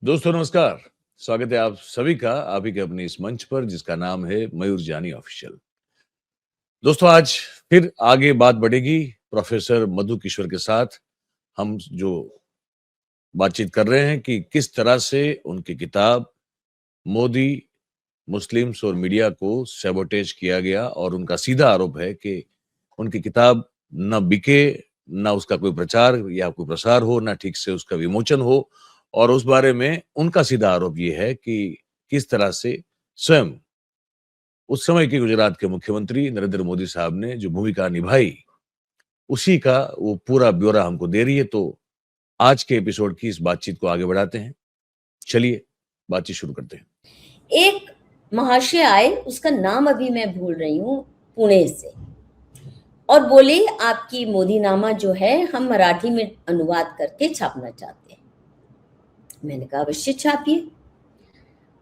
दोस्तों नमस्कार। स्वागत है आप सभी का आप ही के अपने इस मंच पर जिसका नाम है मयूर जानी ऑफिशियल। दोस्तों आज फिर आगे बात बढ़ेगी प्रोफेसर मधु किशोर के साथ। हम जो बातचीत कर रहे हैं कि किस तरह से उनकी किताब मोदी मुस्लिम्स और मीडिया को सैबोटेज किया गया और उनका सीधा आरोप है कि उनकी किताब न बिके, ना उसका कोई प्रचार या कोई प्रसार हो, ना ठीक से उसका विमोचन हो। और उस बारे में उनका सीधा आरोप ये है कि किस तरह से स्वयं उस समय के गुजरात के मुख्यमंत्री नरेंद्र मोदी साहब ने जो भूमिका निभाई, उसी का वो पूरा ब्यौरा हमको दे रही है। तो आज के एपिसोड की इस बातचीत को आगे बढ़ाते हैं। चलिए बातचीत शुरू करते हैं। एक महाशय आए, उसका नाम अभी मैं भूल रही हूँ, पुणे से, और बोले आपकी मोदीनामा जो है हम मराठी में अनुवाद करके छापना चाहते हैं। मैंने कहा अवश्य छापिए,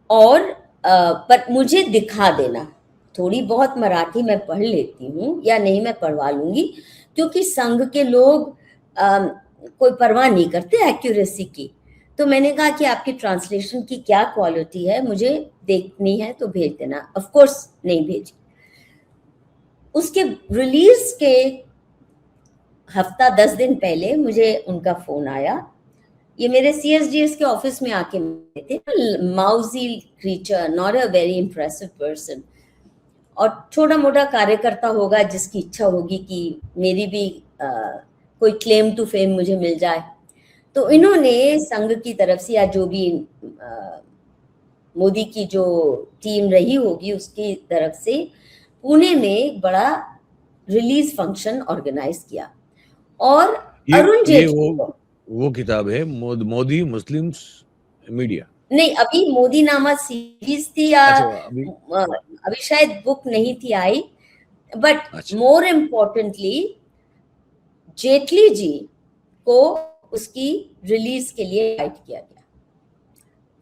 और पर मुझे दिखा देना। थोड़ी बहुत मराठी मैं पढ़ लेती हूँ, या नहीं मैं पढ़वा लूंगी, क्योंकि संघ के लोग कोई परवाह नहीं करते एक्यूरेसी की। तो मैंने कहा कि आपकी ट्रांसलेशन की क्या क्वालिटी है, मुझे देखनी है तो भेज देना। ऑफ कोर्स नहीं भेजी। उसके रिलीज के हफ्ता 10 दिन पहले मुझे उनका फोन आया। ये मेरे CSDS के ऑफिस में आके मिले थे। Mousy creature, not a very impressive person, और छोटा मोटा कार्यकर्ता होगा जिसकी इच्छा होगी कि मेरी भी कोई क्लेम टू फेम मुझे मिल जाए। तो इन्होंने संघ की तरफ से, या जो भी मोदी की जो टीम रही होगी उसकी तरफ से, पुणे में एक बड़ा रिलीज फंक्शन ऑर्गेनाइज किया। और अरुण ये जेटली को, वो किताब है मोदी मुस्लिम्स मीडिया। नहीं, अभी मोदीनामा सीरीज थी, या अच्छा अभी। अभी शायद बुक नहीं थी आई। बट अच्छा मोर इम्पोर्टेंटली जेटली जी को उसकी रिलीज के लिए इनवाइट किया गया।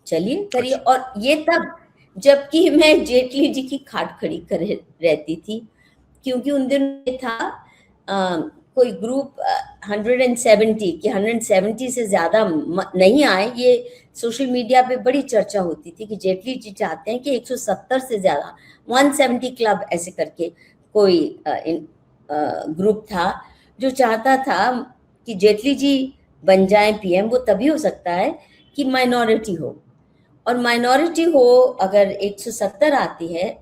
चलिए करिए। अच्छा। और ये तब जबकि मैं जेटली जी की खाट खड़ी कर रहती थी, क्योंकि उन दिनों था कोई ग्रुप 170 कि 170 से ज्यादा नहीं आए। ये सोशल मीडिया पे बड़ी चर्चा होती थी कि जेटली जी चाहते हैं कि 170 से ज्यादा, 170 क्लब ऐसे करके कोई ग्रुप था जो चाहता था कि जेटली जी बन जाएं पीएम। वो तभी हो सकता है कि माइनॉरिटी हो, और माइनॉरिटी हो अगर 170 आती है।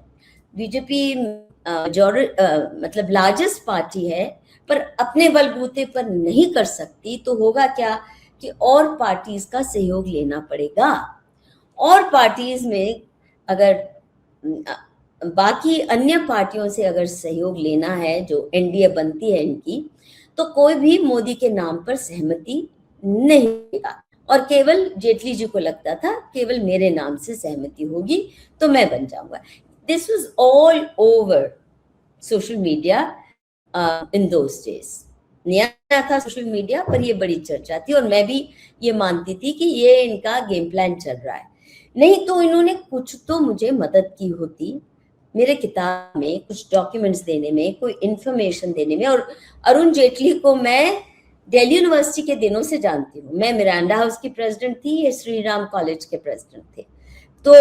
बीजेपी मतलब लार्जेस्ट पार्टी है, पर अपने बलबूते पर नहीं कर सकती, तो होगा क्या कि और पार्टीज का सहयोग लेना पड़ेगा। और पार्टीज में अगर बाकी अन्य पार्टियों से अगर सहयोग लेना है, जो एनडीए बनती है इनकी, तो कोई भी मोदी के नाम पर सहमति नहीं देगा। और केवल जेटली जी को लगता था केवल मेरे नाम से सहमति होगी तो मैं बन जाऊंगा। This was all over social media in those days. नया था सोशल मीडिया, पर ये बड़ी चर्चा थी, और मैं भी ये मानती थी कि ये इनका गेम प्लान चल रहा है। नहीं तो इन्होंने कुछ तो मुझे मदद की होती, मेरे किताब में कुछ डॉक्यूमेंट्स देने में, कोई इंफॉर्मेशन देने में। और अरुण जेटली को मैं दिल्ली यूनिवर्सिटी के दिनों से जानती हूँ। मैं मिरांडा हाउस की प्रेसिडेंट थी, ये श्री राम कॉलेज के प्रेसिडेंट थे। तो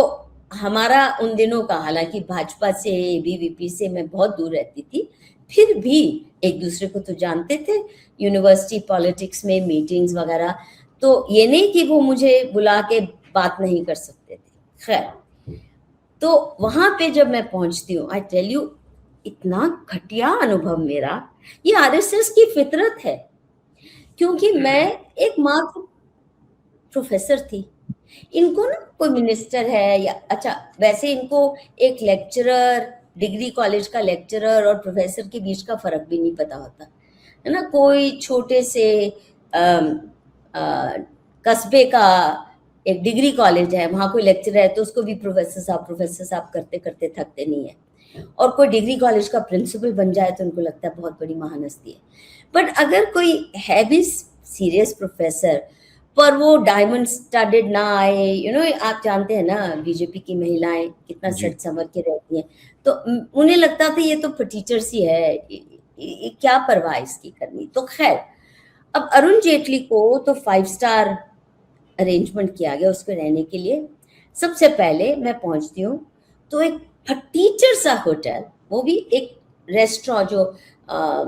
हमारा उन दिनों का, हालांकि भाजपा से, ABVP से मैं बहुत दूर रहती थी, फिर भी एक दूसरे को तो जानते थे यूनिवर्सिटी पॉलिटिक्स में, मीटिंग्स वगैरह। तो ये नहीं कि वो मुझे बुला के बात नहीं कर सकते थे। खैर, तो वहां पे जब मैं पहुंचती हूँ, आई टेल यू, इतना घटिया अनुभव मेरा। ये RSS की फितरत है, क्योंकि मैं एक मात्र प्रोफेसर थी। इनको ना कोई मिनिस्टर है या, अच्छा वैसे इनको एक लेक्चरर, डिग्री कॉलेज का लेक्चरर और प्रोफेसर के बीच का फर्क भी नहीं पता होता है ना। कोई छोटे से कस्बे का एक डिग्री कॉलेज है, वहां कोई लेक्चरर है तो उसको भी प्रोफेसर साहब करते करते थकते नहीं है। और कोई डिग्री कॉलेज का प्रिंसिपल बन जाए तो उनको लगता है बहुत बड़ी महानस्ती है। बट अगर कोई है भी सीरियस प्रोफेसर, पर वो डायमंड स्टडेड ना आए, आप जानते हैं ना बीजेपी की महिलाएं कितना जी। सच समझ के रहती हैं, तो उन्हें लगता था ये तो टीचर सी है, ये क्या परवाह इसकी करनी। तो खैर, अब अरुण जेटली को तो 5 स्टार अरेंजमेंट किया गया उसको रहने के लिए। सबसे पहले मैं पहुंचती हूँ तो एक फटीचर सा होटल, वो भी एक रेस्टोरेंट जो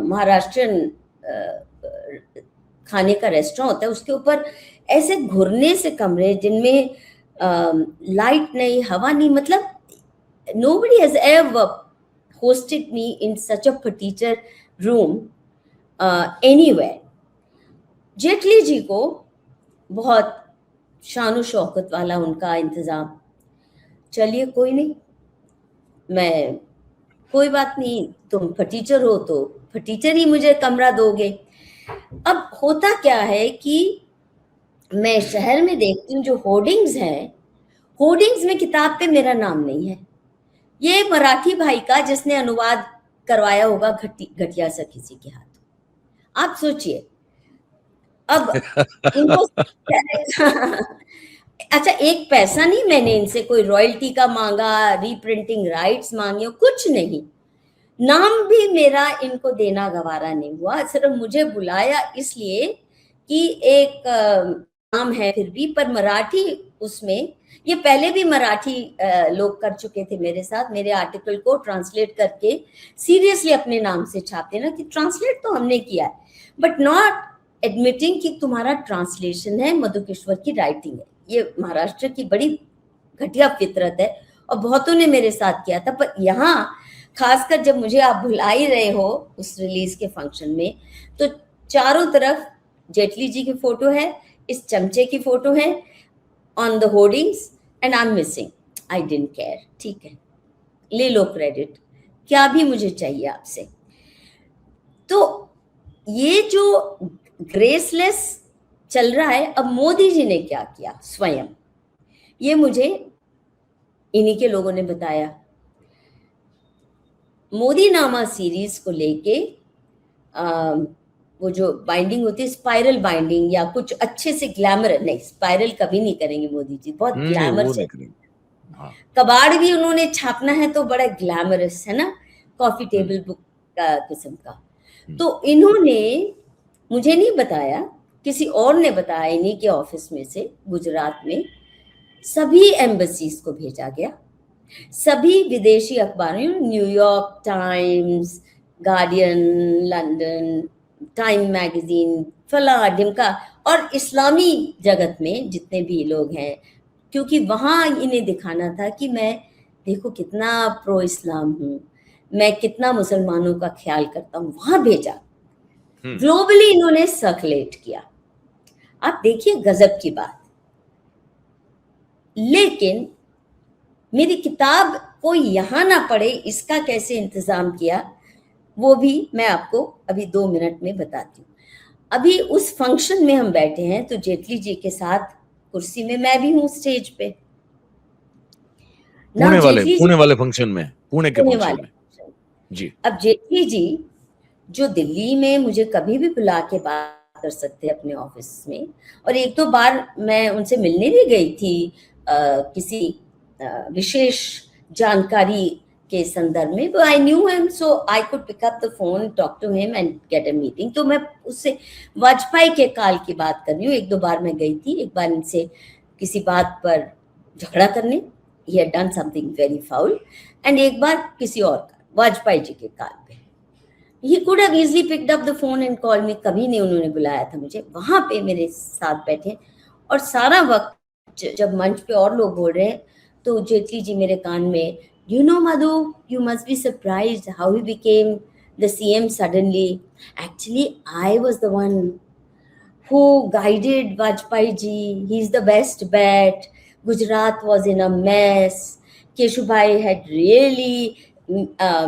महाराष्ट्रियन खाने का रेस्टोरेंट होता है, उसके ऊपर ऐसे घुरने से कमरे जिनमें लाइट नहीं, हवा नहीं, मतलब nobody has ever hosted me in such a furniture room anywhere. Jaitley ji को बहुत शान शौकत वाला उनका इंतजाम। चलिए कोई नहीं, मैं कोई बात नहीं, तुम फटीचर हो तो फटीचर ही मुझे कमरा दोगे। अब होता क्या है कि मैं शहर में देखती हूँ जो होर्डिंग्स हैं, होर्डिंग्स में किताब पे मेरा नाम नहीं है। ये मराठी भाई का जिसने अनुवाद करवाया होगा घटिया सा किसी के हाथ। आप सोचिए, अब इनको अच्छा, एक पैसा नहीं मैंने इनसे कोई रॉयल्टी का मांगा, रीप्रिंटिंग राइट्स मांगे, कुछ नहीं। नाम भी मेरा इनको देना गवारा नहीं हुआ, सिर्फ मुझे बुलाया इसलिए कि एक नाम है फिर भी, पर मराठी उसमें, ये पहले भी मराठी लोग कर चुके थे मेरे साथ, मेरे आर्टिकल को ट्रांसलेट करके सीरियसली अपने नाम से छापते ना कि ट्रांसलेट तो हमने किया है, बट नॉट एडमिटिंग कि तुम्हारा ट्रांसलेशन है, मधुकिश्वर की राइटिंग है। ये महाराष्ट्र की बड़ी घटिया फितरत है और बहुतों ने मेरे साथ किया था। पर यहाँ खासकर जब मुझे आप बुला ही रहे हो उस रिलीज के फंक्शन में, तो चारों तरफ जेटली जी की फोटो है, इस चमचे की फोटो है on the hoardings, and I am missing. I didn't care, ठीक है, ले लो क्रेडिट, क्या भी मुझे चाहिए आपसे। तो ये जो ग्रेसलेस चल रहा है, अब मोदी जी ने क्या किया स्वयं, ये मुझे इन्हीं के लोगों ने बताया। मोदी नामा सीरीज को लेके वो जो बाइंडिंग होती है स्पाइरल बाइंडिंग या कुछ अच्छे से ग्लैमर, नहीं स्पाइरल कभी नहीं करेंगे मोदी जी, बहुत ग्लैमर से। हाँ। कबाड़ भी उन्होंने छापना है तो बड़ा ग्लैमरस है ना, कॉफी टेबल बुक का किस्म का। तो इन्होंने मुझे नहीं बताया, किसी और ने बताया, इन्हीं के ऑफिस में से गुजरात में सभी एम्बसीज को भेजा गया, सभी विदेशी अखबारों, New York times, guardian, London time magazine, फला ढिमका, और इस्लामी जगत में जितने भी लोग हैं, क्योंकि वहां इन्हें दिखाना था कि मैं देखो कितना प्रो इस्लाम हूँ, मैं कितना मुसलमानों का ख्याल करता हूँ, वहां भेजा। ग्लोबली इन्होंने सर्कुलेट किया। आप देखिए गजब की बात। लेकिन मेरी किताब कोई यहां ना पढ़े, इसका कैसे इंतजाम किया वो भी मैं आपको अभी 2 मिनट में बताती हूँ। अभी उस फंक्शन में हम बैठे हैं तो जेटली जी के साथ कुर्सी में मैं भी हूँ स्टेज पे। पुणे वाले फंक्शन में, पुणे के फंक्शन में जी। अब जेटली जी जो दिल्ली में मुझे कभी भी बुला के बात कर सकते अपने ऑफिस में, और 1-2 बार मैं उनसे मिलने भी गई थी किसी विशेष जानकारी के संदर्भ में, but I knew him so I could pick up the phone, talk to him and get a meeting। तो मैं उससे वाजपेयी के काल की बात कर रही हूँ। 1-2 बार मैं गई थी, एक बार इनसे किसी बात पर झगड़ा करने, he had done something very foul, and एक बार किसी और का, वाजपेयी जी के काल पे। He could have easily picked up the phone and called me, कभी नहीं उन्होंने बुलाया था मुझे। वहां पे मेरे साथ बैठे और सारा वक्त जब मंच पे और लोग बोल रहे हैं तो जेटली जी मेरे कान में, you know Madhu, you must be surprised how he became the CM suddenly. Actually, I was the one who guided Vajpayee ji. He's the best bet. Gujarat was in a mess. Keshubhai had really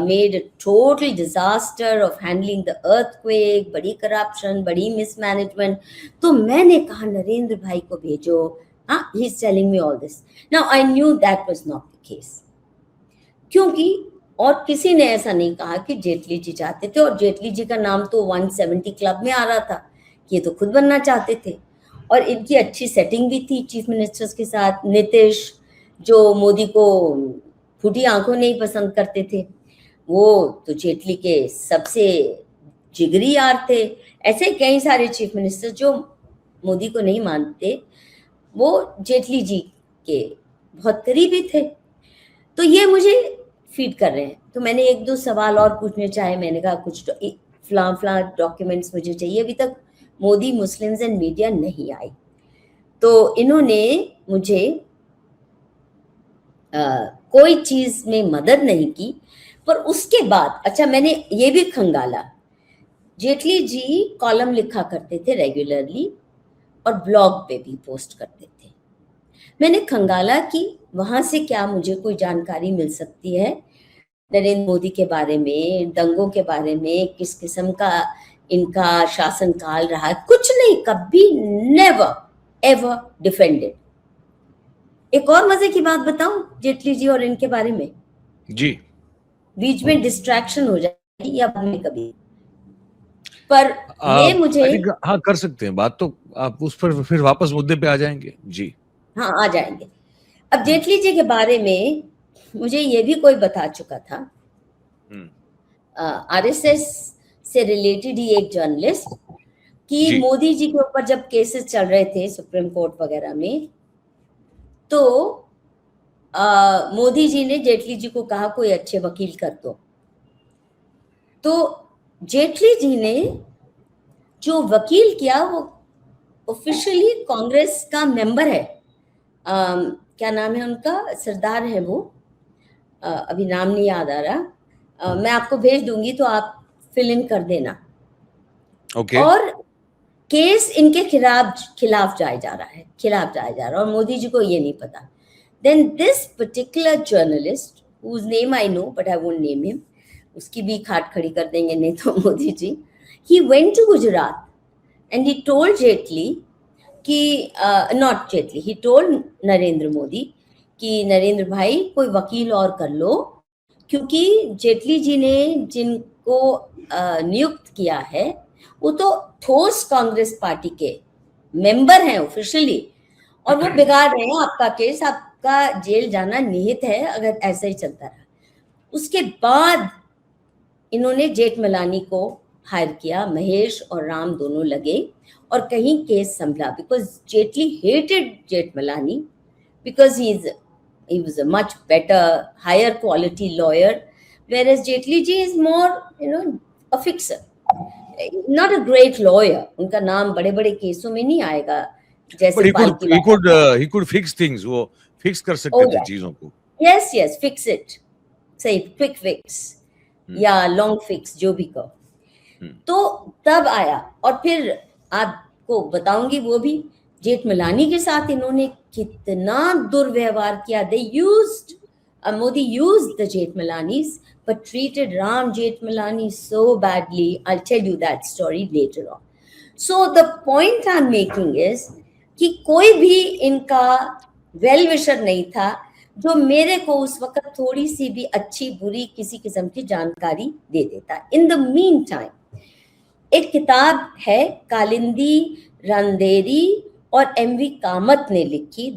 made a total disaster of handling the earthquake, बड़ी corruption, बड़ी mismanagement. तो मैंने कहा नरेंद्र भाई को भेजो। हाँ, he's telling me all this. Now I knew that was not the case. क्योंकि और किसी ने ऐसा नहीं कहा कि जेटली जी चाहते थे, और जेटली जी का नाम तो 170 क्लब में आ रहा था, ये तो खुद बनना चाहते थे। और इनकी अच्छी सेटिंग भी थी चीफ मिनिस्टर्स के साथ। नीतीश जो मोदी को फूटी आंखों नहीं पसंद करते थे, वो तो जेटली के सबसे जिगरी यार थे। ऐसे कई सारे चीफ मिनिस्टर जो मोदी को नहीं मानते, वो जेटली जी के बहुत करीबी थे। तो ये मुझे फीड कर रहे हैं। तो मैंने एक दो सवाल और पूछने चाहे। मैंने कहा कुछ फलां डॉक्यूमेंट्स मुझे चाहिए। अभी तक मोदी मुस्लिम्स एंड मीडिया नहीं आई, तो इन्होंने मुझे कोई चीज में मदद नहीं की। पर उसके बाद अच्छा मैंने ये भी खंगाला, जेटली जी कॉलम लिखा करते थे रेगुलरली और ब्लॉग पे भी पोस्ट करते थे। मैंने खंगाला कि वहां से क्या मुझे कोई जानकारी मिल सकती है नरेंद्र मोदी के बारे में, दंगों के बारे में, किस किस्म का इनका शासनकाल रहा। कुछ नहीं, कभी नेवर एवर डिफेंडेड। एक और मजे की बात बताऊं जेटली जी और इनके बारे में, जी बीच में डिस्ट्रैक्शन हो जाएगी या बाद में कभी, पर ये आई मुझे थिंक हाँ कर सकते हैं बात, तो आप उस पर फिर वापस मुद्दे पे आ जाएंगे। जी हाँ आ जाएंगे। अब जेटली जी के बारे में मुझे ये भी कोई बता चुका था, आरएसएस से रिलेटेड ही एक जर्नलिस्ट, कि जी मोदी जी के ऊपर जब केसेस चल रहे थे सुप्रीम कोर्ट वगैरह में, तो मोदी जी ने जेटली जी को कहा कोई अच्छे वकील कर दो। तो जेटली जी ने जो वकील किया वो ऑफिशियली कांग्रेस का मेंबर है, क्या नाम है उनका, सरदार है वो, अभी नाम नहीं याद आ रहा, मैं आपको भेज दूंगी तो आप फिल इन कर देना। ओके और केस इनके खिलाफ जाया जा रहा है, और मोदी जी को ये नहीं पता। Then this particular journalist whose name I know but I won't name him, उसकी भी खाट खड़ी कर देंगे नहीं तो Modi ji, he went to Gujarat and he told Jaitley कि not Jaitley, he told Narendra Modi कि नरेंद्र भाई कोई वकील और कर लो, क्योंकि जेटली जी ने जिनको नियुक्त किया है वो तो ठोस कांग्रेस पार्टी के मेंबर हैं ऑफिशियली, और वो बिगाड़ रहे हैं आपका केस, आपका जेल जाना निहित है अगर ऐसा ही चलता रहा। उसके बाद इन्होंने जेठमलानी को हायर किया, महेश और राम दोनों लगे और कहीं केस संभला, because Jaitley hated Jethmalani because he was a much better, higher quality lawyer, whereas Jetli ji is more, a fixer, not a great lawyer. उनका नाम बड़े बड़े केसों में नहीं आएगा जैसे बट पाल की ही कुड फिक्स थिंग्स, वो फिक्स कर सकते थे चीजों को। यस फिक्स इट, सही, क्विक फिक्स या लॉन्ग फिक्स जो भी कहो। तो तब आया, और फिर आपको बताऊंगी वो भी जेठमलानी के साथ इन्होंने कितना दुर्व्यवहार किया। They used, Modi used the Jethmalanis but treated Ram Jethmalani so badly. I'll tell you that story later on. So the point I'm making is कि कोई भी इनका वेल विशर नहीं था जो मेरे को उस वक्त थोड़ी सी भी अच्छी बुरी किसी किस्म की जानकारी दे देता। इन द मीन टाइम एक किताब है कालिंदी रंधेरी और एमवी कामत ने लिखी,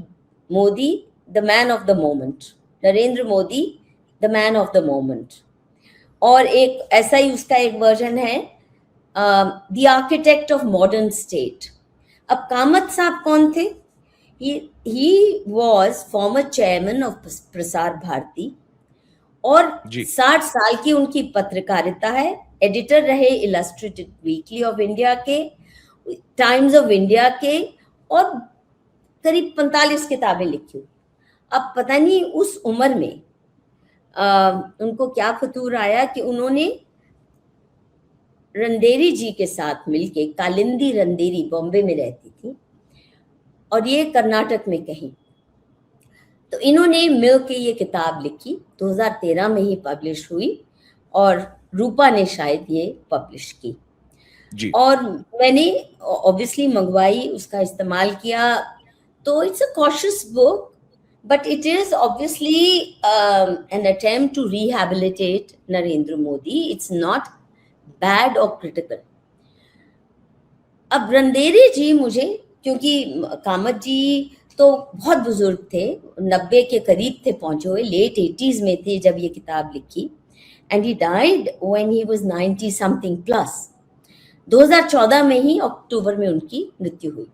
Modi the man of the moment, Narendra Modi the man of the moment, और एक ऐसा ही उसका एक वर्जन है the architect of modern state. अब कामत साहब कौन थे? he was former chairman of Prasar Bharati और 60 साल की उनकी पत्रकारिता है, एडिटर रहे इलस्ट्रेटेड वीकली ऑफ इंडिया के, टाइम्स ऑफ इंडिया के, और करीब 45 किताबें लिखी। अब पता नहीं उस उम्र में उनको क्या फतूर आया कि उन्होंने रंधेरी जी के साथ मिलके, कालिंदी रंधेरी बॉम्बे में रहती थी और ये कर्नाटक में कहीं, तो इन्होंने मिलके ये किताब लिखी, 2013 में ही पब्लिश हुई और रूपा ने शायद ये पब्लिश की जी। और मैंने ऑब्वियसली मंगवाई, उसका इस्तेमाल किया, तो it's a cautious book but it is obviously an attempt to rehabilitate Narendra Modi. It's not bad or critical. अब रंधेरी जी मुझे, क्योंकि कामत जी तो बहुत बुजुर्ग थे, 90 के करीब थे पहुंचे हुए, लेट 80s में थे जब ये किताब लिखी, and he died when he was 90 something plus। 2014 में ही अक्टूबर में उनकी मृत्यु हुई।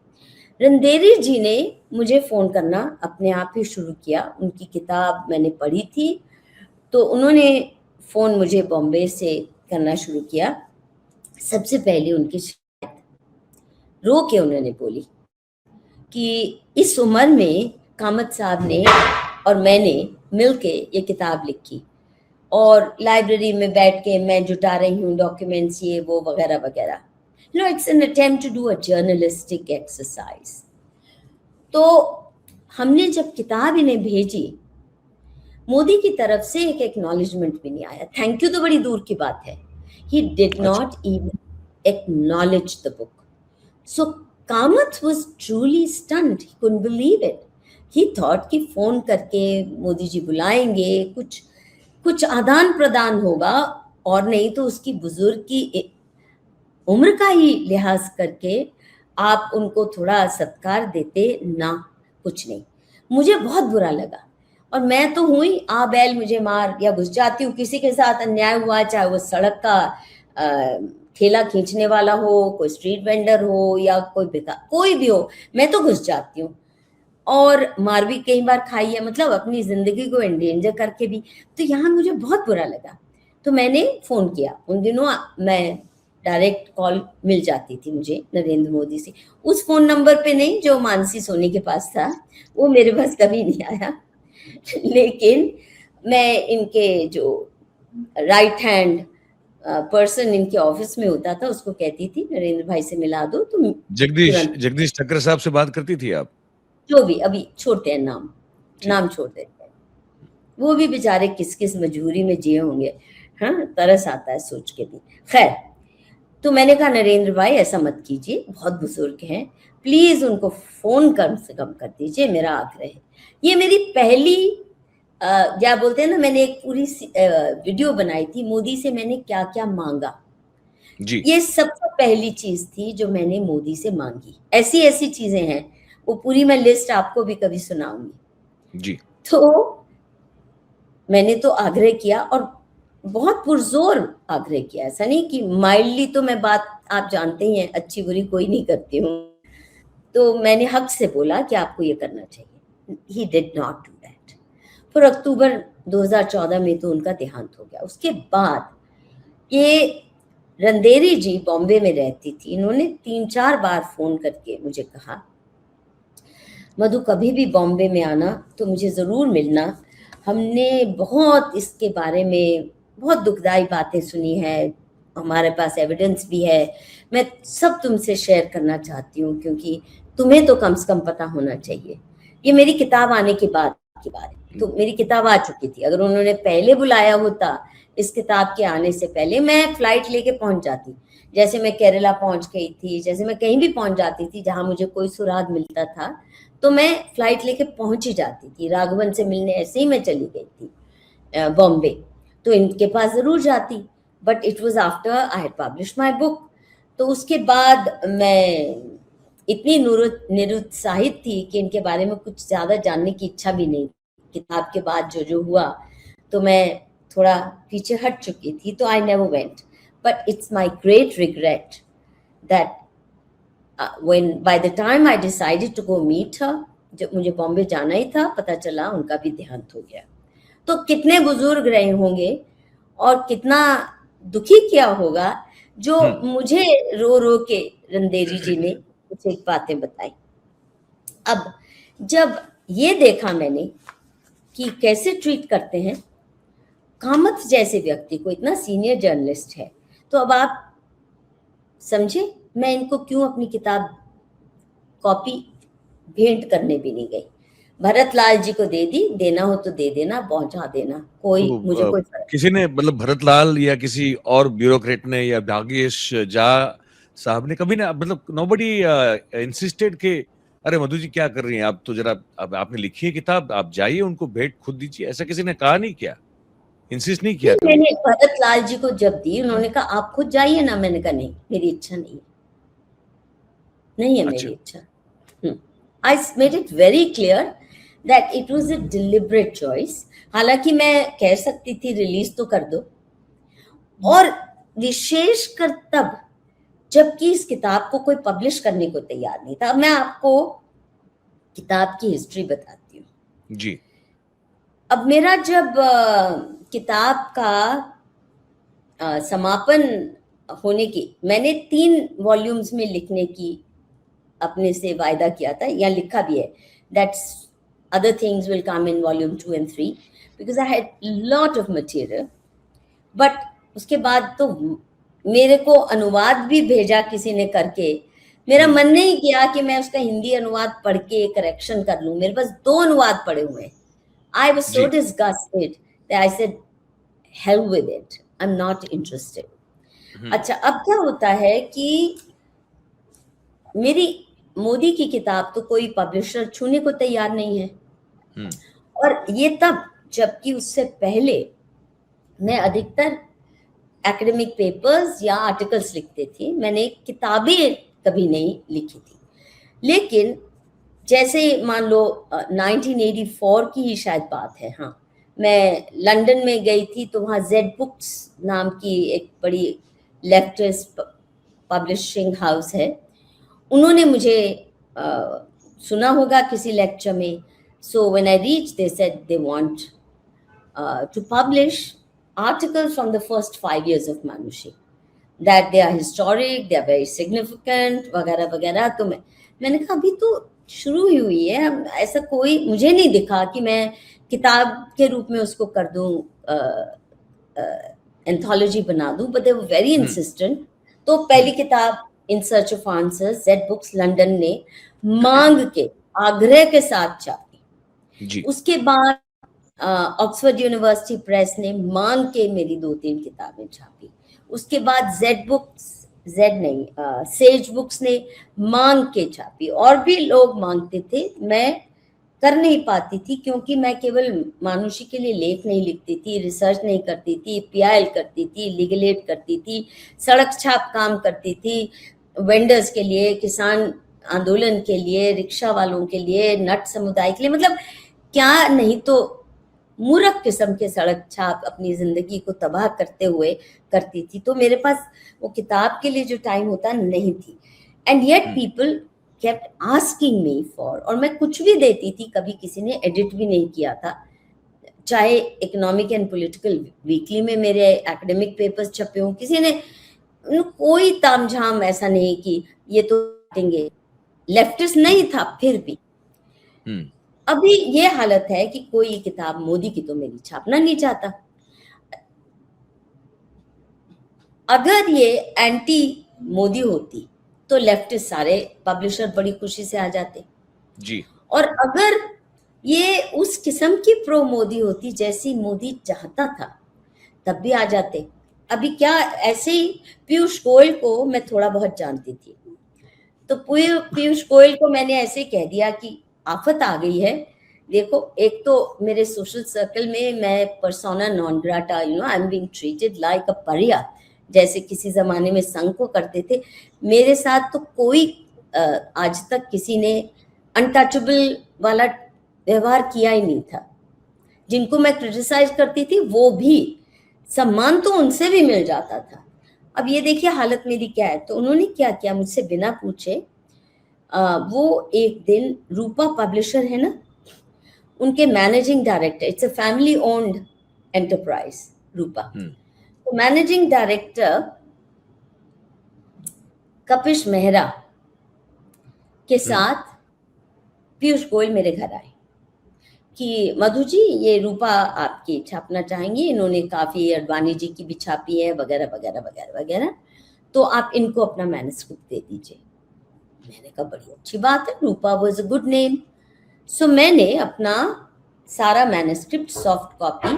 रंदेरी जी ने मुझे फ़ोन करना अपने आप ही शुरू किया। उनकी किताब मैंने पढ़ी थी, तो उन्होंने फ़ोन मुझे बॉम्बे से करना शुरू किया। सबसे पहले उनकी शिकायत रो के उन्होंने बोली कि इस उम्र में कामत साहब ने और मैंने मिलके ये किताब लिखी और लाइब्रेरी में बैठ के मैं जुटा रही हूँ डॉक्यूमेंट्स, ये वो वगैरह वगैरह। You know, it's an attempt to do a journalistic exercise. तो हमने जब किताब इन्हें भेजी, मोदी की तरफ से एक एक्नॉलेजमेंट भी नहीं आया। थैंक यू तो बड़ी दूर की बात है। He did अच्छा। not even acknowledge the book. So Kamath was truly stunned. He couldn't believe it. He thought कि फोन करके मोदी जी बुलाएंगे, कुछ आदान प्रदान होगा, और नहीं तो उसकी बुजुर्ग की उम्र का ही लिहाज करके आप उनको थोड़ा सत्कार देते ना, कुछ नहीं। मुझे बहुत बुरा लगा, और मैं तो हुई आ बैल मुझे मार, या घुस जाती हूँ। किसी के साथ अन्याय हुआ, चाहे वो सड़क का ठेला खींचने वाला हो, कोई स्ट्रीट वेंडर हो, या कोई भी हो, मैं तो घुस जाती हूँ, और मार भी कई बार खाई है, मतलब अपनी जिंदगी को एंडेंजर करके भी। तो यहाँ मुझे बहुत बुरा लगा, तो मैंने फोन किया। उन दिनों मैं डायरेक्ट कॉल मिल जाती थी मुझे नरेंद्र मोदी से, उस फोन नंबर पे नहीं जो मानसी सोनी के पास था, वो मेरे पास कभी नहीं आया। लेकिन मैं इनके जो राइट हैंड पर्सन इनके ऑफिस में होता था, उसको कहती थी नरेंद्र भाई से मिला दो, तो जगदीश ठक्कर साहब से बात करती थी आप? जो भी, अभी छोड़ते हैं नाम छोड़ देते हैं। वो भी बेचारे किस किस मजबूरी में जिए होंगे, हाँ, तरस आता है सोच के भी। खैर, तो मैंने कहा नरेंद्र भाई ऐसा मत कीजिए, बहुत बुजुर्ग हैं, प्लीज उनको फोन कम से कम कर दीजिए, मेरा आग्रह है। ये मेरी पहली क्या बोलते हैं ना, मैंने एक पूरी वीडियो बनाई थी, मोदी से मैंने क्या क्या मांगा जी। ये सबसे पहली चीज थी जो मैंने मोदी से मांगी। ऐसी ऐसी चीजें हैं, वो पूरी मैं लिस्ट आपको भी कभी सुनाऊंगी जी। तो मैंने तो आग्रह किया, और बहुत पुरजोर आग्रह किया, ऐसा नहीं कि माइल्डली। तो मैं बात, आप जानते ही हैं, अच्छी बुरी कोई नहीं करती हूँ, तो मैंने हक से बोला कि आपको ये करना चाहिए। He did not do that. फिर अक्टूबर 2014 में तो उनका देहांत हो गया। उसके बाद ये रंदेरी जी बॉम्बे में रहती थी, इन्होंने 3-4 बार फोन करके मुझे कहा, मधु कभी भी बॉम्बे में आना तो मुझे ज़रूर मिलना। हमने बहुत इसके बारे में बहुत दुखदाई बातें सुनी है, हमारे पास एविडेंस भी है, मैं सब तुमसे शेयर करना चाहती हूँ, क्योंकि तुम्हें तो कम से कम पता होना चाहिए। ये मेरी किताब आने के बाद की बात है, तो मेरी किताब आ चुकी थी। अगर उन्होंने पहले बुलाया होता, इस किताब के आने से पहले, मैं फ्लाइट लेके पहुंच जाती। जैसे मैं केरला पहुंच गई थी, जैसे मैं कहीं भी पहुंच जाती थी जहां मुझे कोई सुराग मिलता था, तो मैं फ्लाइट लेके पहुंच ही जाती थी। राघवन से मिलने ऐसे ही मैं चली गई थी बॉम्बे, तो इनके पास जरूर जाती, but it was after I had published my book. तो उसके बाद मैं इतनी निरुत्साहित थी कि इनके बारे में कुछ ज्यादा जानने की इच्छा भी नहीं। किताब के बाद जो जो हुआ, तो मैं थोड़ा पीछे हट चुकी थी, तो I never went. But it's my great regret that when by the time I decided to go meet her, जब मुझे बॉम्बे जाना ही था, पता चला उनका भी देहांत हो गया। तो कितने बुजुर्ग रहे होंगे और कितना दुखी किया होगा, जो मुझे रो रो के रंदेरी जी ने कुछ एक बातें बताई। अब जब ये देखा मैंने कि कैसे ट्रीट करते हैं कामत जैसे व्यक्ति को, इतना सीनियर जर्नलिस्ट है, तो अब आप समझे मैं इनको क्यों अपनी किताब कॉपी भेंट करने भी नहीं गई। भरत लाल जी को दे दी, देना हो तो दे देना, पहुंचा देना, कोई तो मुझे कोई फर्क। किसी ने, मतलब भरत लाल या किसी और ब्यूरोक्रेट ने या भाग्येश झा साहब ने कभी ना, मतलब नोबडी इंसिस्टेड के अरे मधु जी क्या कर रही हैं आप, तो जरा अब आपने लिखी है किताब, आप जाइए उनको भेंट खुद दीजिए, ऐसा किसी ने कहा नहीं? क्या इंसिस्ट नहीं किया नहीं, कभी? मैंने भरत लाल जी को जब दी, उन्होंने कहा आप खुद जाइए ना। मैंने कहा नहीं, मेरी इच्छा नहीं है, नहीं है मेरी इच्छा। I made it very clear that it was a deliberate choice. हालांकि मैं कह सकती थी रिलीज तो कर दो, और विशेषकर तब जबकि इस किताब को कोई पब्लिश करने को तैयार नहीं था। अब मैं आपको किताब की हिस्ट्री बताती हूँ जी। अब मेरा जब किताब का समापन होने की, मैंने 3 वॉल्यूम्स में लिखने की अपने से वायदा किया था, या लिखा भी है, that's other things will come in volume 2 and 3 because I had lot of material. But उसके बाद तो मेरे को अनुवाद भी भेजा किसी ने करके, मेरा मन नहीं किया कि मैं उसका हिंदी अनुवाद पढ़ के करेक्शन कर लूं। मेरे पास 2 अनुवाद पड़े हुए हैं। I was so disgusted that I said hell with it, I'm not interested. अच्छा, अब क्या होता है कि मेरी मोदी की किताब तो कोई पब्लिशर छूने को तैयार नहीं है, और ये तब जबकि उससे पहले मैं अधिकतर एकेडमिक पेपर्स या आर्टिकल्स लिखते थे, मैंने किताबें कभी नहीं लिखी थी। लेकिन जैसे मान लो 1984 की ही शायद बात है, हाँ, मैं लंदन में गई थी, तो वहाँ जेड बुक्स नाम की एक बड़ी लेफ्टिस्ट पब्लिशिंग हाउस है, उन्होंने मुझे सुना होगा किसी लेक्चर में। So when I reach they said they want to publish articles from the first 5 years of Manushi, that they are historic, they are very significant, वगैरह वगैरह। तो मैंने कहा अभी तो शुरू ही हुई है, ऐसा कोई मुझे नहीं दिखा कि मैं किताब के रूप में उसको कर दूं, एंथोलॉजी बना दूं, but they were very insistent। तो पहली किताब in search of answers Z books London ने मांग के, आग्रह के साथ छापी जी। उसके बाद ऑक्सफोर्ड यूनिवर्सिटी प्रेस ने मांग के मेरी 2-3 किताबें छापी। उसके बाद सेज बुक्स ने मांग के छापी, और भी लोग मांगते थे, मैं कर नहीं पाती थी क्योंकि मैं केवल मानुषी के लिए लेख नहीं लिखती थी, रिसर्च नहीं करती थी, पीआईएल करती थी, लीगल एड करती थी, सड़क छाप काम करती थी, वेंडर्स के लिए, किसान आंदोलन के लिए, रिक्शा वालों के लिए, नट समुदाय के लिए, मतलब क्या नहीं तो मूर्ख किस्म के सड़क छाप अपनी जिंदगी को तबाह करते हुए करती थी। तो मेरे पास वो किताब के लिए जो टाइम होता नहीं थी, and yet people kept asking me for, और मैं कुछ भी देती थी, कभी किसी ने एडिट भी नहीं किया था। चाहे इकोनॉमिक एंड पॉलिटिकल वीकली में मेरे एकेडमिक पेपर्स छपे हों, किसी ने कोई तामझाम ऐसा नहीं कि ये तो देंगे, लेफ्टिस्ट नहीं था फिर भी। अभी ये हालत है कि कोई किताब मोदी की तो मेरी छापना नहीं चाहता। अगर ये एंटी मोदी होती तो लेफ्टिस्ट सारे पब्लिशर बड़ी खुशी से आ जाते जी, और अगर ये उस किस्म की प्रो मोदी होती जैसी मोदी चाहता था, तब भी आ जाते। अभी क्या, ऐसे ही पीयूष गोयल को मैं थोड़ा बहुत जानती थी, तो पीयूष गोयल को मैंने ऐसे कह दिया कि आफत आ गई है। देखो, एक तो मेरे सोशल सर्कल में मैं persona non grata, I am being treated like अ परिया, जैसे किसी जमाने में संघ को करते थे। मेरे साथ तो कोई आज तक किसी ने अनटचेबल वाला व्यवहार किया ही नहीं था। जिनको मैं क्रिटिसाइज करती थी वो भी सम्मान तो उनसे भी मिल जाता था। अब ये देखिए हालत मेरी क्या है। तो उन्होंने क्या किया, मुझसे बिना पूछे, वो एक दिन, रूपा पब्लिशर है ना, उनके managing director, it's a family owned enterprise Rupa, तो मैनेजिंग डायरेक्टर कपिश मेहरा के साथ पीयूष गोयल मेरे घर आए कि मधु जी, ये रूपा आपकी छापना चाहेंगी, इन्होंने काफी अडवाणी जी की भी छापी है, वगैरह वगैरह वगैरह वगैरह, तो आप इनको अपना मैन्युस्क्रिप्ट दे दीजिए। मैंने कहा बड़ी अच्छी बात है, Rupa was a good name. सो मैंने अपना सारा manuscript soft copy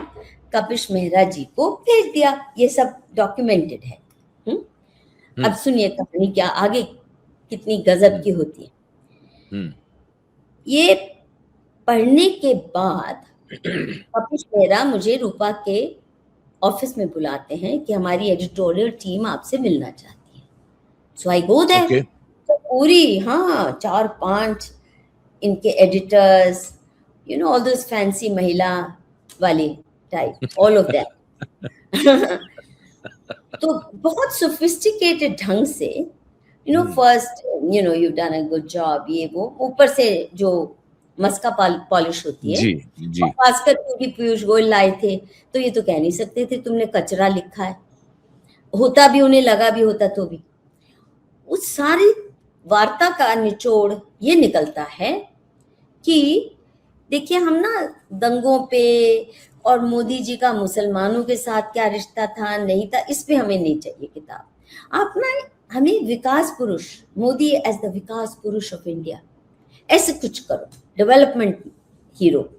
Kapish Mehra ji को भेज दिया। ये सब डॉक्यूमेंटेड है। अब सुनिए कहानी क्या आगे कितनी गजब की होती है। ये पढ़ने के बाद कपिश मेहरा मुझे रूपा के ऑफिस में बुलाते हैं कि हमारी एडिटोरियल टीम आपसे मिलना चाहती है। सो आई गो देयर। तो पूरी, हाँ, 4-5 इनके एडिटर्स, ऑल दोस फैंसी महिला वाली टाइप, ऑल ऑफ दैट। तो बहुत सोफिस्टिकेटेड ढंग से first you done a good job, ये वो ऊपर से जो मस्का पॉलिश होती है। जी और जी खासकर क्योंकि पीयूष गोयल लाए थे, तो ये तो कह नहीं सकते थे तुमने कचरा लिखा है, होता भी, उन्हें लगा भी होता तो भी। उस सारी वार्ता का निचोड़ ये निकलता है कि देखिए, हम ना दंगों पे और मोदी जी का मुसलमानों के साथ क्या रिश्ता था नहीं था, इस पे हमें नहीं चाहिए किताब। आप ना हमें विकास पुरुष, मोदी एज द विकास पुरुष ऑफ इंडिया, ऐसे कुछ करो, डेवलपमेंट हीरो।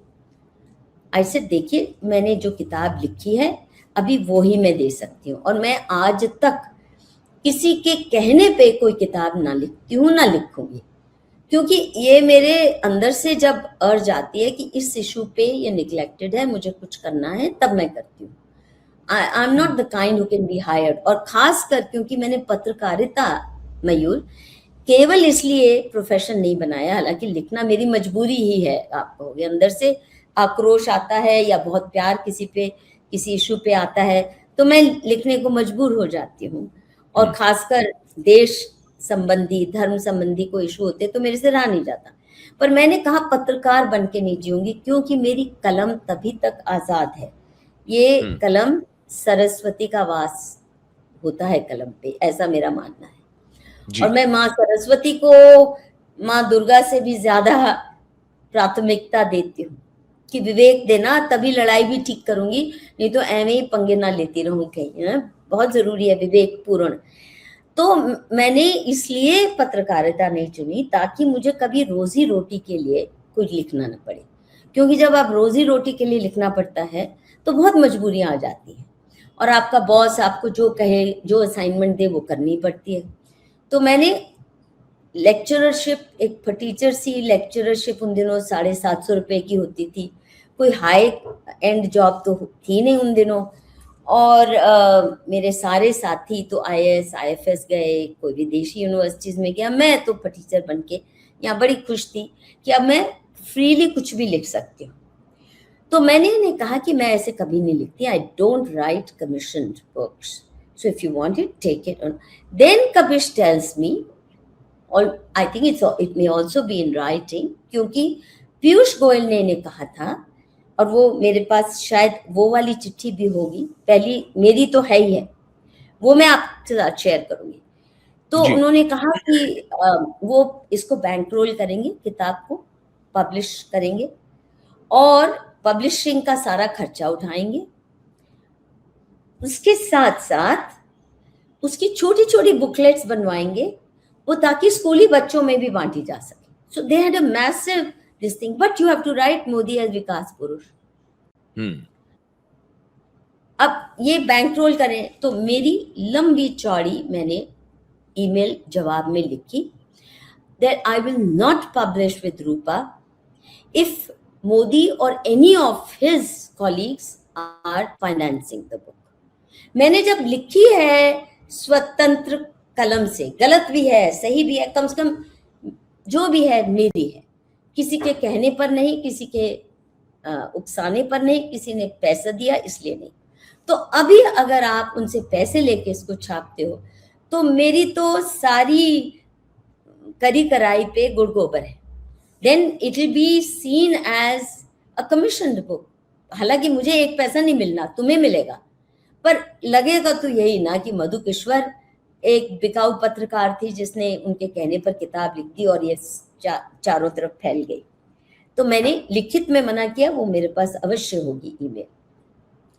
ऐसे देखिए, मैंने जो किताब लिखी है अभी वो ही मैं दे सकती हूँ, और मैं आज तक किसी के कहने पे कोई किताब ना लिखती हूँ, ना लिखूंगी, क्योंकि ये मेरे अंदर से जब अर्ज आती है कि इस इशू पे ये निग्लेक्टेड है, मुझे कुछ करना है, तब मैं करती हूँ। I am not the kind who can be hired. और खास कर क्योंकि मैंने पत्रकारिता, मयूर, केवल इसलिए प्रोफेशन नहीं बनाया, हालांकि लिखना मेरी मजबूरी ही है। आप कहोगे अंदर से आक्रोश आता है या बहुत प्यार किसी पे, किसी इशू पे आता है, तो मैं लिखने को मजबूर हो जाती हूँ। और खासकर देश संबंधी, धर्म संबंधी कोई इशू होते तो मेरे से रहा नहीं जाता। पर मैंने कहा पत्रकार बन के नहीं जीऊंगी, क्योंकि मेरी कलम तभी तक आजाद है। ये कलम सरस्वती का वास होता है कलम पे, ऐसा मेरा मानना है। जी और मैं माँ सरस्वती को माँ दुर्गा से भी ज्यादा प्राथमिकता देती हूँ कि विवेक देना, तभी लड़ाई भी ठीक करूंगी, नहीं तो एवं ही पंगे ना लेती रहूं कहीं, है? बहुत जरूरी है विवेक पूर्ण। तो मैंने इसलिए पत्रकारिता नहीं चुनी ताकि मुझे कभी रोजी रोटी के लिए कुछ लिखना न पड़े, क्योंकि जब आप रोजी रोटी के लिए लिखना पड़ता है तो बहुत मजबूरियां आ जाती हैं, और आपका बॉस आपको जो कहे, जो असाइनमेंट दे, वो करनी पड़ती है। तो मैंने लेक्चररशिप, एक टीचर सी लेक्चररशिप उन दिनों 750 रुपए की होती थी, कोई हाई एंड जॉब तो थी नहीं उन दिनों। और मेरे सारे साथी तो IAS IFS गए, कोई विदेशी यूनिवर्सिटीज में गया, मैं तो टीचर बन के यहाँ बड़ी खुश थी कि अब मैं फ्रीली कुछ भी लिख सकती हूँ। तो मैंने इन्हें कहा कि मैं ऐसे कभी नहीं लिखती, I don't write commissioned books, so if you want it take it on. Then Kabish tells me, और I think it may also be in writing, क्योंकि पीयूष गोयल ने इन्हें कहा था, और वो मेरे पास शायद वो वाली चिट्ठी भी होगी, पहली मेरी तो है ही है, वो मैं आपके साथ शेयर करूंगी। तो जी उन्होंने कहा कि वो इसको बैंक रोल करेंगे, किताब को पब्लिश करेंगे, और पब्लिशिंग का सारा खर्चा उठाएंगे। उसके साथ साथ उसकी छोटी छोटी बुकलेट्स बनवाएंगे, वो ताकि स्कूली बच्चों में भी बांटी जा सके। So they had a massive this thing, but you have to write Modi as Vikas Purush. अब ये बैंक रोल करें, तो मेरी लंबी चौड़ी मैंने ईमेल जवाब में लिखी that I will not publish with Rupa if Modi or any of his colleagues are financing the book. मैंने जब लिखी है स्वतंत्र कलम से, गलत भी है सही भी है, कम से कम जो भी है मेरी है, किसी के कहने पर नहीं, किसी के उकसाने पर नहीं, किसी ने पैसा दिया इसलिए नहीं। तो अभी अगर आप उनसे पैसे लेके इसको छापते हो, तो मेरी तो सारी करी कराई पे गुड़ गोबर है, then it will be seen as a commissioned book. हालांकि मुझे एक पैसा नहीं मिलना, तुम्हें मिलेगा, पर लगेगा तो यही ना कि मधु किश्वर एक बिकाऊ पत्रकार थी जिसने उनके कहने पर किताब लिख दी और ये चारों तरफ फैल गई। तो मैंने लिखित में मना किया, वो मेरे पास अवश्य होगी ईमेल।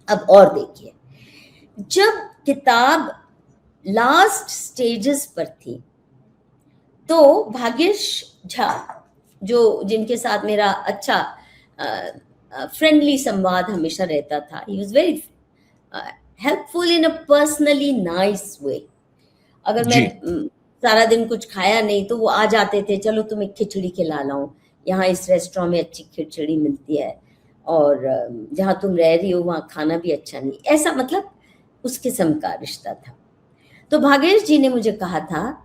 अब और देखिए, जब किताब लास्ट स्टेजेस पर थी, तो भाग्येश झा, जो जिनके साथ मेरा अच्छा फ्रेंडली संवाद हमेशा रहता था, he was very helpful in a personally nice way. अगर मैं सारा दिन कुछ खाया नहीं तो वो आ जाते थे, चलो तुम्हें खिचड़ी खिला लाऊं, यहाँ इस रेस्टोरेंट में अच्छी खिचड़ी मिलती है, और जहाँ तुम रह रही हो वहाँ खाना भी अच्छा नहीं, ऐसा मतलब उस किस्म का रिश्ता था। तो भागेश जी ने मुझे कहा था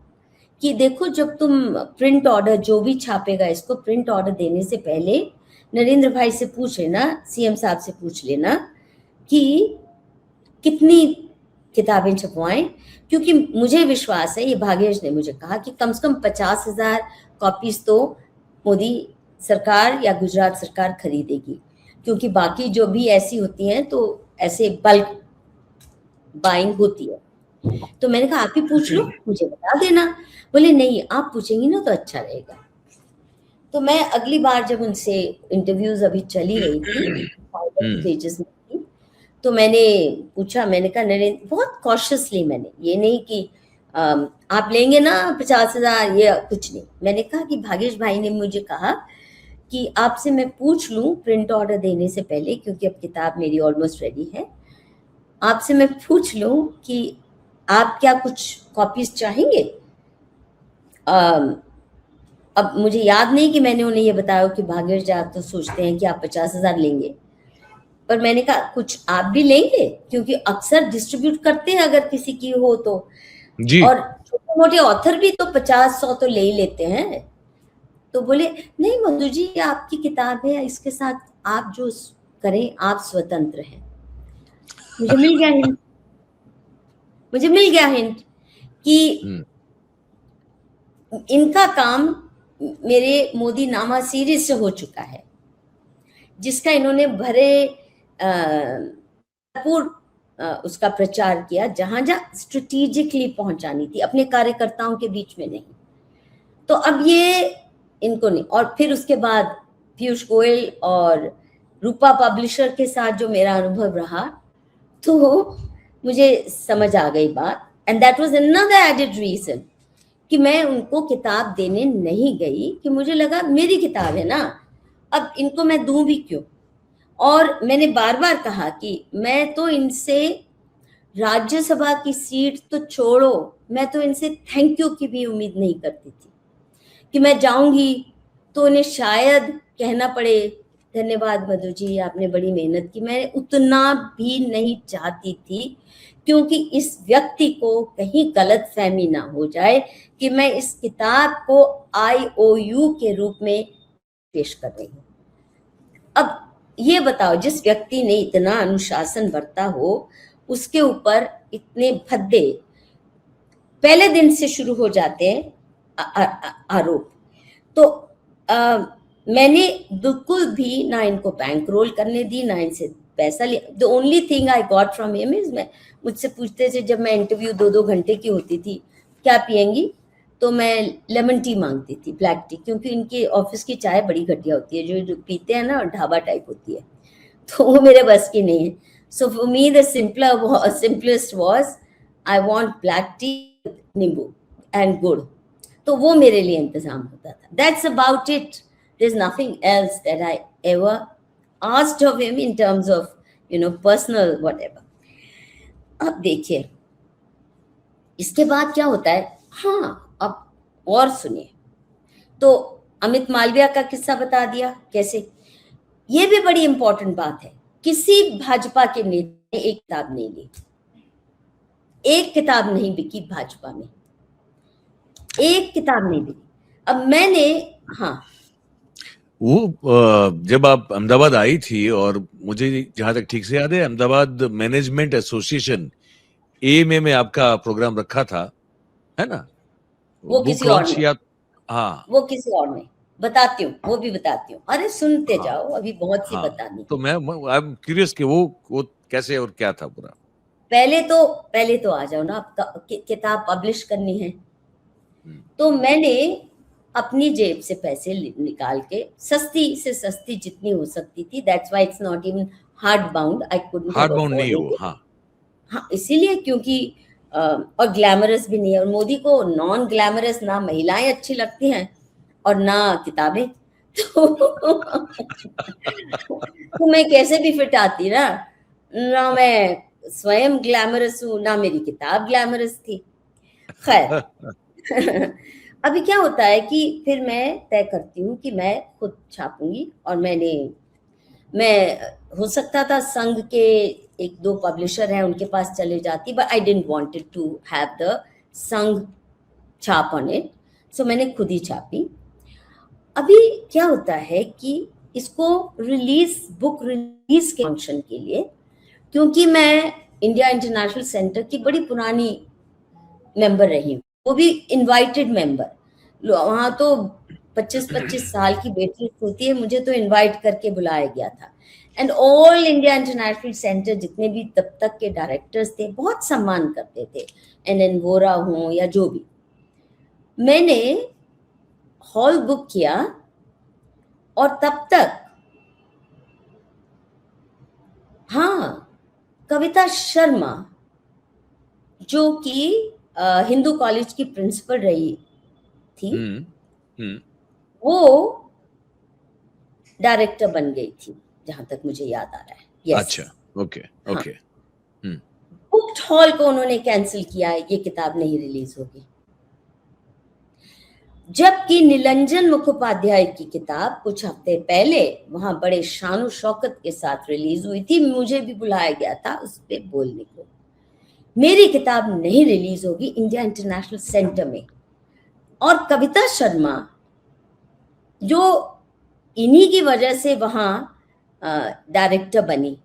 कि देखो, जब तुम प्रिंट ऑर्डर जो भी छापेगा, इसको प्रिंट ऑर्डर देने से पहले नरेंद्र भाई से पूछ लेना, CM साहब से पूछ लेना कि कितनी किताबें छपवाएं, क्योंकि मुझे विश्वास है, ये भाग्येश ने मुझे कहा कि कम से कम 50,000 कॉपीज तो मोदी सरकार या गुजरात सरकार खरीदेगी, क्योंकि बाकी जो भी ऐसी होती हैं तो ऐसे बल्क बाइंग होती है। तो मैंने कहा आप ही पूछ लो, मुझे बता देना। बोले नहीं, आप पूछेंगी ना तो अच्छा रहेगा। तो मैं अगली बार जब उनसे इंटरव्यूज अभी चली रही थी, स्टेजेस में थी, तो मैंने पूछा, मैंने कहा नरेंद्र, बहुत कॉशियसली, मैंने ये नहीं कि आप लेंगे ना 50,000, ये कुछ नहीं। मैंने कहा कि भाग्येश भाई ने मुझे कहा कि आपसे मैं पूछ लूं प्रिंट ऑर्डर देने से पहले, क्योंकि अब किताब मेरी ऑलमोस्ट रेडी है, आपसे मैं पूछ लूं कि आप क्या कुछ कॉपीज चाहेंगे। अब मुझे याद नहीं कि मैंने उन्हें ये बताया कि भाग्येश जी आप तो सोचते हैं कि आप 50,000 लेंगे, पर मैंने कहा कुछ आप भी लेंगे, क्योंकि अक्सर डिस्ट्रीब्यूट करते हैं अगर किसी की हो तो, जी। और छोटे मोटे ऑथर भी तो 50-100 तो ले ही लेते हैं। तो बोले नहीं मधु जी, ये आपकी किताब है, इसके साथ आप जो करें आप स्वतंत्र हैं। मुझे मिल गया हिंट, मुझे मिल गया हिंट कि इनका काम मेरे मोदी नामा सीरीज से हो चुका है, जिसका इन्होंने भरे भरपूर उसका प्रचार किया, जहां जहां स्ट्रेटेजिकली पहुंचानी थी, अपने कार्यकर्ताओं के बीच में नहीं। तो अब ये इनको नहीं। और फिर उसके बाद पीयूष गोयल और रूपा पब्लिशर के साथ जो मेरा अनुभव रहा, तो मुझे समझ आ गई बात, and that was another added reason कि मैं उनको किताब देने नहीं गई, कि मुझे लगा मेरी किताब है ना, अब इनको मैं दूं भी क्यों। और मैंने बार बार कहा कि मैं तो इनसे राज्यसभा की सीट तो छोड़ो, मैं तो इनसे थैंक यू की भी उम्मीद नहीं करती थी, कि मैं जाऊंगी तो उन्हें शायद कहना पड़े धन्यवाद मधु जी, आपने बड़ी मेहनत की। मैं उतना भी नहीं चाहती थी, क्योंकि इस व्यक्ति को कहीं गलतफहमी ना हो जाए कि मैं इस किताब को IOU के रूप में पेश कर रही हूँ। अब ये बताओ, जिस व्यक्ति ने इतना अनुशासन बरता हो, उसके ऊपर इतने भद्दे पहले दिन से शुरू हो जाते हैं आरोप। तो मैंने बिल्कुल भी ना इनको बैंक रोल करने दी, ना इनसे पैसा लिया। The only thing I got from him is, मैं मुझसे पूछते थे जब मैं इंटरव्यू 2-2 घंटे की होती थी, क्या पियेंगी, तो मैं लेमन टी मांगती थी, ब्लैक टी, क्योंकि इनके ऑफिस की चाय बड़ी घटिया होती है, जो पीते हैं ना ढाबा टाइप होती है, तो वो मेरे बस की नहीं है। So for me the simplest was I want black T, नींबू एंड गुड़, तो वो मेरे लिए इंतजाम होता था। That's about it, there's nothing else that I ever asked of him in terms of personal whatever. अब देखिए इसके बाद क्या होता है। हाँ, अब और सुनिए। तो अमित मालविया का किस्सा बता दिया कैसे, ये भी बड़ी इंपॉर्टेंट बात है। किसी भाजपा के नेता ने एक किताब नहीं ली, एक किताब नहीं बिकी भाजपा में, एक किताब नहीं बिकी। अब मैंने, हाँ, वो जब आप अहमदाबाद आई थी, और मुझे जहां तक ठीक से याद है, अहमदाबाद मैनेजमेंट एसोसिएशन AMA में आपका प्रोग्राम रखा था, है ना? वो बुक किसी और लॉन्च ने, या, हाँ, वो किसी और ने, बताती हूँ, वो भी बताती हूँ। अरे सुनते हाँ, जाओ, अभी बहुत सी हाँ। बतानी तो है। मैं आई एम क्यूरियस कि वो कैसे और क्या था पूरा। पहले तो आ जाओ ना, आप किताब पब्लिश करनी है। तो मैंने अपनी जेब से पैसे निकाल के, सस्ती से सस्ती जितनी हो सकती थी, that's why it's not even hard bound, I couldn't hard have bound नहीं अफोर्डेड हो, इट। हाँ। हाँ, इसीलिए, क्योंकि और ग्लैमरस भी नहीं है, और मोदी को नॉन ग्लैमरस ना महिलाएं अच्छी लगती हैं और ना किताबें। तो मैं कैसे भी फिट आती ना मैं स्वयं ग्लैमरस हूँ, ना मेरी किताब ग्लैमरस थी। खैर, अभी क्या होता है कि फिर मैं तय करती हूँ कि मैं खुद छापूंगी, और मैं हो सकता था संघ के 1-2 पब्लिशर हैं उनके पास चले जाती, but I didn't wanted to have the Sangh chhap on it, सो मैंने खुद ही छापी। अभी क्या होता है कि इसको बुक रिलीज के फंक्शन के लिए, क्योंकि मैं इंडिया इंटरनेशनल सेंटर की बड़ी पुरानी मेंबर रही हूँ, वो भी इनवाइटेड मेंबर। वहां तो 25-25 साल की बेटी होती है, मुझे तो इनवाइट करके बुलाया गया था। And all India international centre जितने भी तब तक के डायरेक्टर्स थे बहुत सम्मान करते थे, एन वोरा हो या जो भी। मैंने हॉल बुक किया और तब तक हाँ, कविता शर्मा जो कि हिंदू कॉलेज की प्रिंसिपल रही थी, वो डायरेक्टर बन गई थी, जहां तक मुझे याद आ रहा है। यस, अच्छा, ओके हाँ। ओके। बुक्ड हॉल को उन्होंने कैंसिल किया, ये किताब नहीं रिलीज होगी। जबकि निरंजन मुखोपाध्याय की किताब कुछ हफ्ते पहले वहां बड़े शानो शौकत के साथ रिलीज हुई थी, मुझे भी बुलाया गया था उस पे बोलने को। मेरी किताब नहीं रिलीज होगी इंडिया इंटरनेशनल सेंटर में। और कविता शर्मा जो इन्हीं की वजह से वहां डायरेक्टर बनी,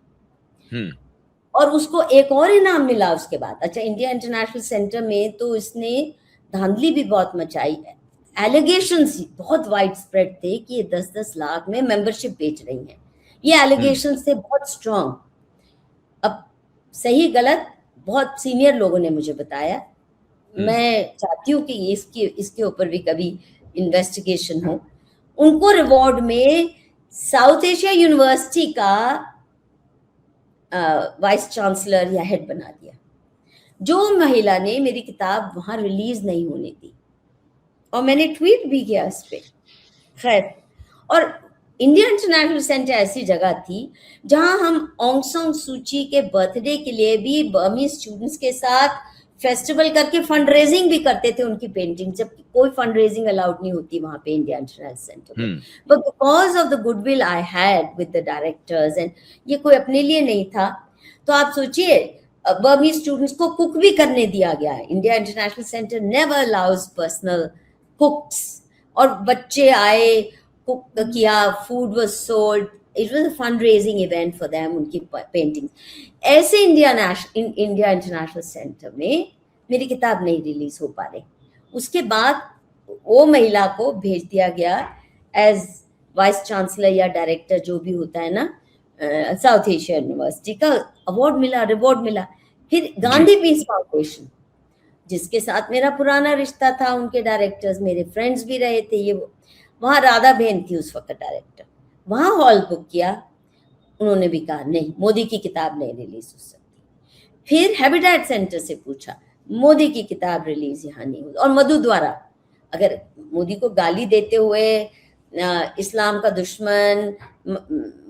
और उसको एक और इनाम मिला उसके बाद। अच्छा, इंडिया इंटरनेशनल सेंटर में तो इसने धांधली भी बहुत मचाई है, एलिगेशंस बहुत वाइड स्प्रेड थे कि ये 10-10 लाख में मेंबरशिप बेच रही हैं। ये एलिगेशंस थे बहुत स्ट्रॉन्ग। अब सही गलत बहुत सीनियर लोगों ने मुझे बताया। मैं चाहती हूँ कि इसके ऊपर भी कभी इन्वेस्टिगेशन हो। उनको रिवॉर्ड में साउथ एशिया यूनिवर्सिटी का वाइस चांसलर या हेड बना दिया, जो महिला ने मेरी किताब वहां रिलीज नहीं होने दी। और मैंने ट्वीट भी किया इस पे। खैर, और इंडिया इंटरनेशनल सेंटर ऐसी जगह थी जहां हम ऑंग सांग सूची के बर्थडे के लिए भी बर्मी स्टूडेंट्स के साथ फेस्टिवल करके फंड रेजिंग भी करते थे उनकी पेंटिंग, जबकि कोई फंड रेजिंग अलाउड नहीं होती वहां पे इंडिया इंटरनेशनल सेंटर में। But because of the goodwill I had with the directors, and ये कोई अपने लिए नहीं था, तो आप सोचिए बर्मी स्टूडेंट्स को कुक भी करने दिया गया है। India international centre never allows personal कुक्स, और बच्चे आए, कुक किया, food was sold, it was a fund raising event for them, उनकी पेंटिंग। ऐसे इंडिया इंटरनेशनल सेंटर में मेरी किताब नहीं रिलीज हो पा रही। उसके बाद वो महिला को भेज दिया गया एज वाइस चांसलर या डायरेक्टर, जो भी होता है ना, साउथ एशिया यूनिवर्सिटी का अवार्ड मिला, रिवॉर्ड मिला। फिर गांधी पीस फाउंडेशन, जिसके साथ मेरा पुराना रिश्ता था, उनके डायरेक्टर्स मेरे फ्रेंड्स भी रहे थे, ये वहां राधा बहन थी उस वक्त डायरेक्टर। वहां हॉल बुक किया, उन्होंने भी कहा नहीं, मोदी की किताब नहीं रिलीज हो सकती। फिर हैबिटेट सेंटर से पूछा, मोदी की किताब रिलीज यहाँ नहीं होगी। और मधु द्वारा, अगर मोदी को गाली देते हुए इस्लाम का दुश्मन,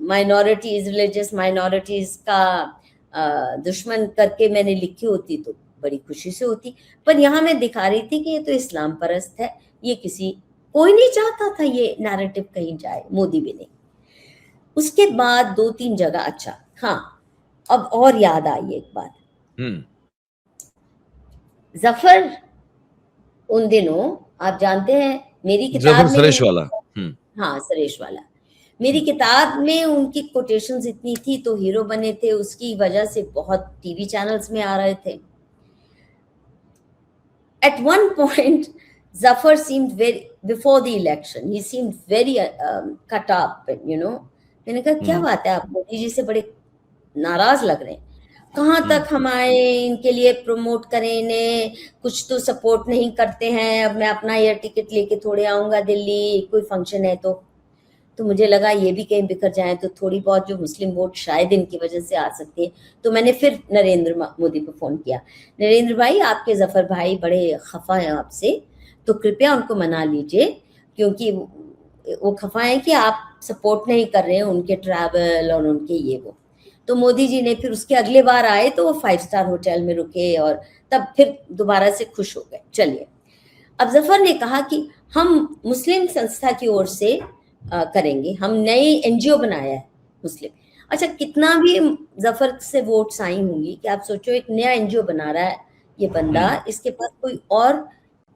माइनॉरिटीज, रिलीजियस माइनॉरिटीज का दुश्मन करके मैंने लिखी होती तो बड़ी खुशी से होती, पर यहाँ मैं दिखा रही थी कि ये तो इस्लाम परस्त है, ये कोई नहीं चाहता था ये नैरेटिव कहीं जाए, मोदी भी नहीं। उसके बाद 2-3 जगह, अच्छा हाँ, अब और याद आई एक बात। जफर उन दिनों, आप जानते हैं मेरी किताब में, सुरेश वाला, हाँ सुरेश वाला, मेरी किताब में उनकी कोटेशंस इतनी थी तो हीरो बने थे, उसकी वजह से बहुत टीवी चैनल्स में आ रहे थे। At one point, Zafar seemed before the election, he seemed very cut up, मैंने कहा क्या बात है, आप मोदी जी से बड़े नाराज लग रहे हैं, कहाँ तक हम आए इनके लिए प्रमोट करें इन्हें, कुछ तो सपोर्ट नहीं करते हैं, अब मैं अपना एयर टिकट लेके थोड़े आऊंगा दिल्ली, कोई फंक्शन है तो मुझे लगा ये भी कहीं बिखर जाए तो थोड़ी बहुत जो मुस्लिम वोट शायद इनकी वजह से आ सकती है। तो मैंने फिर नरेंद्र मोदी को फोन किया, नरेंद्र भाई, आपके जफर भाई बड़े खफा हैं आपसे, तो कृपया उनको मना लीजिए, क्योंकि वो खफा है कि आप सपोर्ट नहीं कर रहे हैं उनके ट्रैवल और उनके ये वो। तो मोदी जी ने फिर उसके अगले बार आए तो वो 5 स्टार होटल में रुके और तब फिर दोबारा से खुश हो गए। चलिए, अब जफर ने कहा कि हम मुस्लिम संस्था की ओर से करेंगे, हम नई एनजीओ बनाया है मुस्लिम। अच्छा, कितना भी जफर से वोट्स आई होंगी कि आप सोचो, एक नया एनजीओ बना रहा है ये बंदा, इसके पास कोई और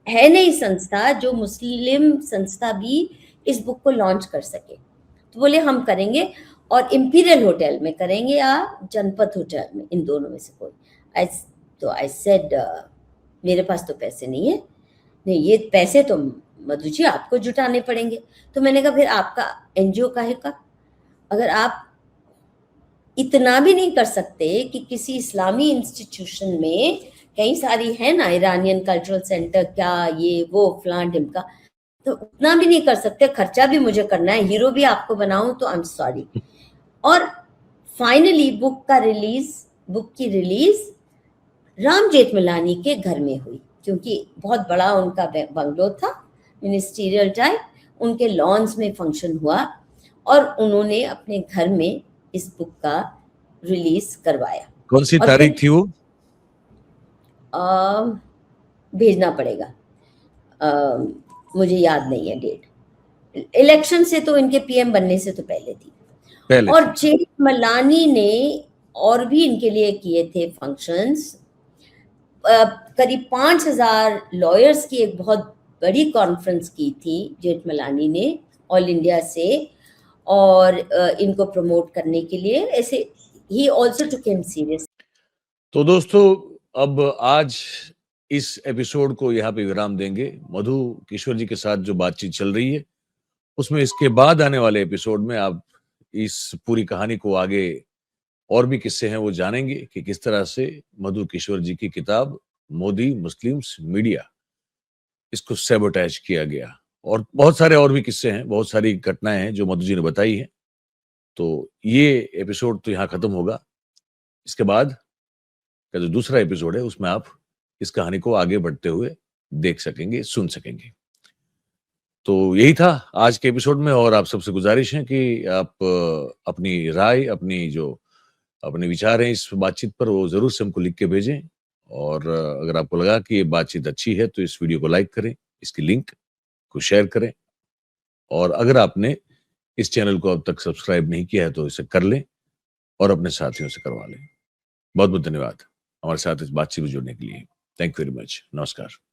है नहीं संस्था जो मुस्लिम संस्था भी इस बुक को लॉन्च कर सके। तो बोले हम करेंगे, और इंपीरियल होटल में करेंगे या जनपथ होटल में, इन दोनों में से कोई। तो आई सेड मेरे पास तो पैसे नहीं है। नहीं, ये पैसे तो मधु जी आपको जुटाने पड़ेंगे। तो मैंने कहा फिर आपका एनजीओ काहे का? अगर आप इतना भी नहीं कर सकते कि किसी इस्लामी इंस्टीट्यूशन में, कई सारी है ना, ईरानियन कल्चरल सेंटर, क्या ये वो फलान ढिमका, तो उतना भी नहीं कर सकते, खर्चा भी मुझे करना है, हीरो भी आपको बनाऊं, तो आई एम सॉरी। और फाइनली बुक की रिलीज राम जेठमलानी के घर में हुई, क्योंकि बहुत बड़ा उनका बंगलो था, मिनिस्ट्रियल टाइप, उनके लॉन्स में फंक्शन हुआ और उन्होंने अपने घर में इस बुक का रिलीज करवाया। कौन सी तारीख थी वो? भेजना पड़ेगा, मुझे याद नहीं है डेट। इलेक्शन से तो, इनके पीएम बनने से तो पहले थी। और जेठमलानी ने और भी इनके लिए किए थे फंक्शंस। करीब 5000 लॉयर्स की एक बहुत बड़ी कॉन्फ्रेंस की थी जेठमलानी ने ऑल इंडिया से, और इनको प्रमोट करने के लिए। ऐसे he also took him serious. तो दोस्तों, अब आज इस एपिसोड को यहाँ पे विराम देंगे। मधु किशोर जी के साथ जो बातचीत चल रही है उसमें इसके बाद आने वाले एपिसोड में आप इस पूरी कहानी को आगे और भी किस्से हैं वो जानेंगे कि किस तरह से मधु किशोर जी की किताब मोदी मुस्लिम्स मीडिया, इसको सैबोटेज किया गया। और बहुत सारे और भी किस्से हैं, बहुत सारी घटनाएं हैं जो मधु जी ने बताई हैं। तो ये एपिसोड तो यहाँ खत्म होगा। इसके बाद का जो दूसरा एपिसोड है उसमें आप इस कहानी को आगे बढ़ते हुए देख सकेंगे, सुन सकेंगे। तो यही था आज के एपिसोड में। और आप सबसे गुजारिश है कि आप अपनी राय, अपने विचार हैं इस बातचीत पर, वो जरूर से हमको लिख के भेजें। और अगर आपको लगा कि ये बातचीत अच्छी है तो इस वीडियो को लाइक करें, इसकी लिंक को शेयर करें। और अगर आपने इस चैनल को अब तक सब्सक्राइब नहीं किया है तो इसे कर लें और अपने साथियों से करवा लें। बहुत बहुत धन्यवाद हमारे साथ इस बातचीत में जुड़ने के लिए। Thank you very much. नमस्कार।